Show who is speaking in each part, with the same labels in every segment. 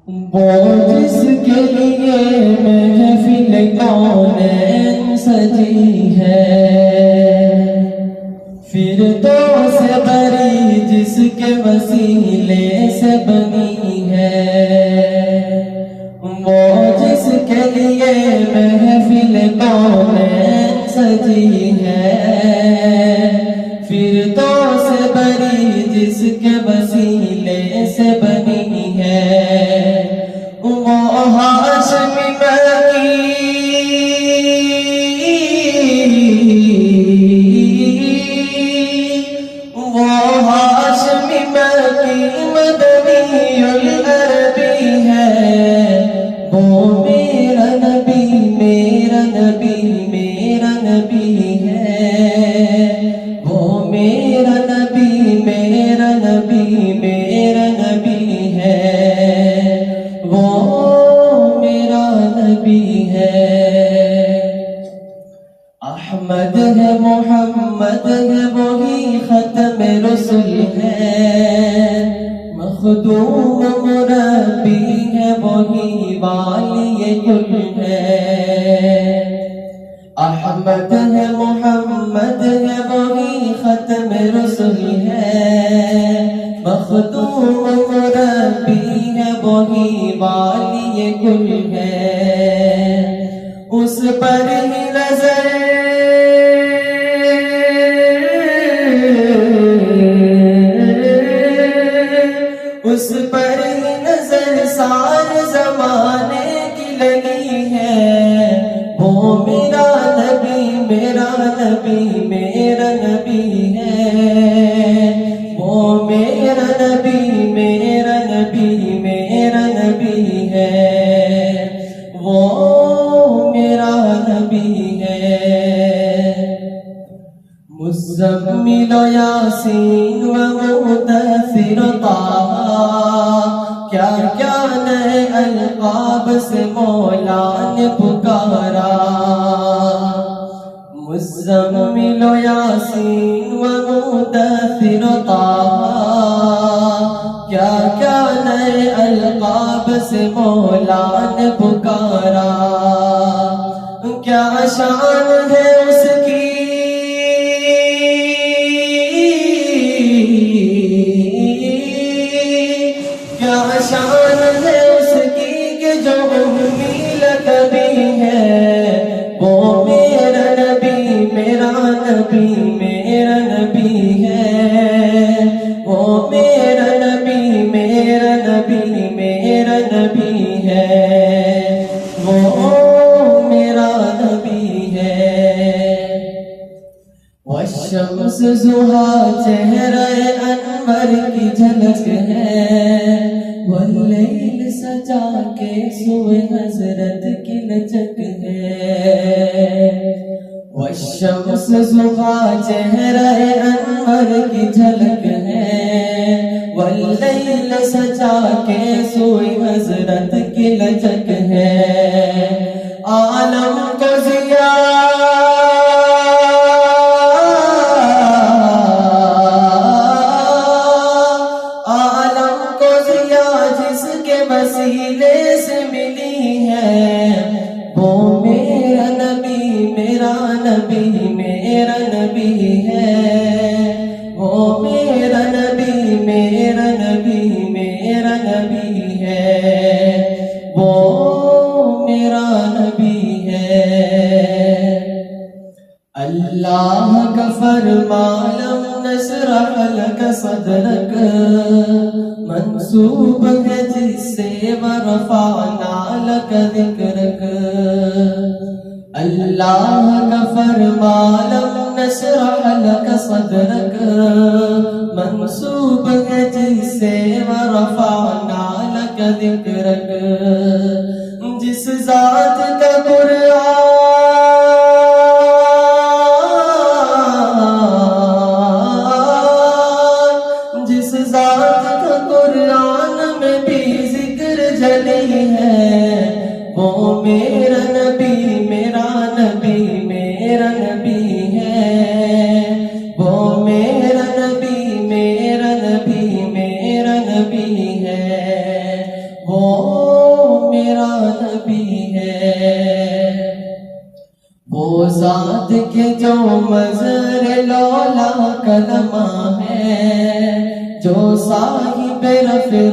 Speaker 1: وہ جس کے لیے محفل کونین سجی ہے، فردوس بری جس کے وسیلے سے بنی ہے، وہ جس کے لیے محفل کونین سجی ہے، فردوس بری جس کے وسیلے سے بنی ہے، وہ ہاشمی مکی، وہ ہاشمی مکی مدنی العربی ہے، وہ میرا نبی میرا نبی میرا نبی ہے، وہ میرا نبی میرا نبی میرا نبی ہے، وہ میرا نبی ہے۔ احمد ہے محمد ہے وہی ختم رسل ہے، مخدوم مربی ہے وہی والی کل ہے، احمد ہے محمد ہے وہی ختم رسل ہے، مخدوم مربی ہے وہی والی کل ہے، اس پر ہی نظر اس پر ہی نظر سار زمانے کی لگی ہے، وہ میرا نبی میرا نبی میرا نبی ہے، وہ میرا نبی میرا نبی میرا نبی ہے، وہ میرا نبی ہے۔ مزمل و یاسین و مدثر و طٰہٰ، کیا کیا نئے القاب سے مولا نے پکارا، مزمل و یاسین و مدثر و طٰہٰ، کیا کیا نئے القاب سے مولا نے پکارا، کیا شان ہے اس کی کیا شان ہے اس کی کہ جو امیل کبھی ہے، وہ میرا نبی میرا نبی میرا نبی ہے، وہ میرا نبی میرا نبی میرا نبی ہے، وہ میرا نبی ہے۔ والشمس ضحیٰ چہرہ انور کی جھلک ہے، واللیل سجا کے سوئے حضرت کی لچک ہے، والشمس ضحیٰ چہرہ انور کی جھلک ہے، واللیل سجا کے سوئے حضرت کی لچک ہے، عالم کو ضیاء وسیلے سے ملی ہے، وہ میرا نبی میرا نبی میرا نبی ہے، وہ میرا نبی میرا نبی میرا نبی ہے، وہ میرا نبی ہے۔ اللہ کا فرمان لم نشرح لک صدرک، منسوب ہے جس سے ورفعنا لک ذکرک، اللہ کا فرمان لم نشرح لک صدرک، منسوب ہے جس سے ورفعنا لک ذکرک، جس ذات کا قرآن جس ذات کا قرآن میں بھی ذکر جلی ہے، وہ میرا نبی میرا نبی میرا نبی ہے، وہ میرا نبی میرا نبی میرا نبی ہے، وہ کے جو مظہر لولا کلمہ ہے، جو صاحب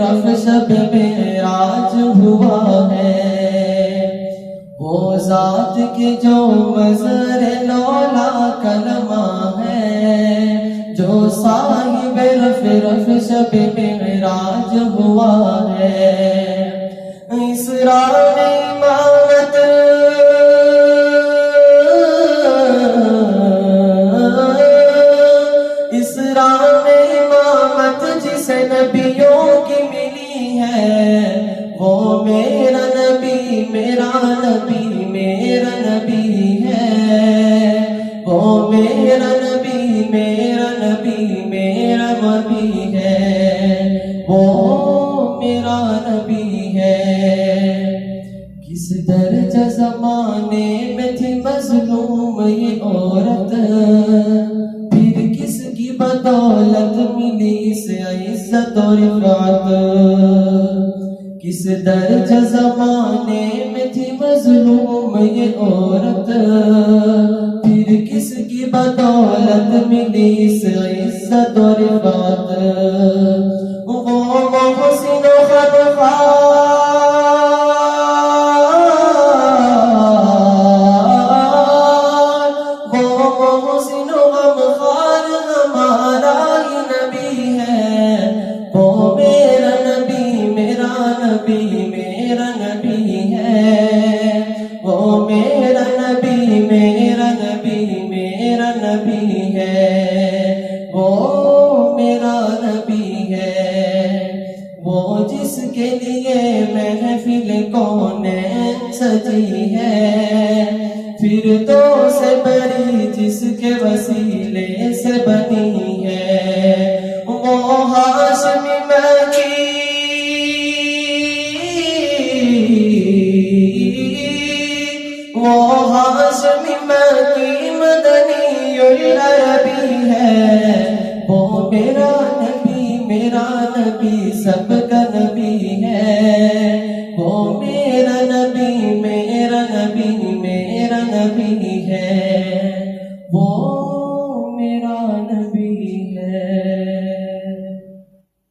Speaker 1: رف شب معراج ہوا ہے، وہ ذات کے جو مظہر لولا کلمہ ہے، جو صاحب رف شب معراج ہوا ہے۔ اسراء امامت جسے نبیوں کی ملی ہے، وہ میرا نبی میرا نبی میرا نبی ہے، وہ میرا نبی میرا نبی میرا نبی ہے، وہ میرا نبی ہے۔ کس درجہ زمانے میں تھی مظلوم یہ عورت، پھر کس کی بدولت ملی اسے عزت و رفعت۔ کس درجہ زمانے میں تھی مظلوم یہ عورت، پھر کس کی بدولت ملی اسے عزت و رفعت۔ وہ محسن و میرا نبی ہے، وہ میرا نبی میرا نبی میرا نبی ہے، وہ میرا نبی ہے، وہ جس کے لیے محفل کونین سجی ہے، پھر تو سے بڑی جس کے وسیلے سے بنی ہے، وہ ہاشمی مکی، وہ ہاشمی مکی مدنی العربی ہے، وہ میرا نبی سب کا نبی ہے، وہ میرا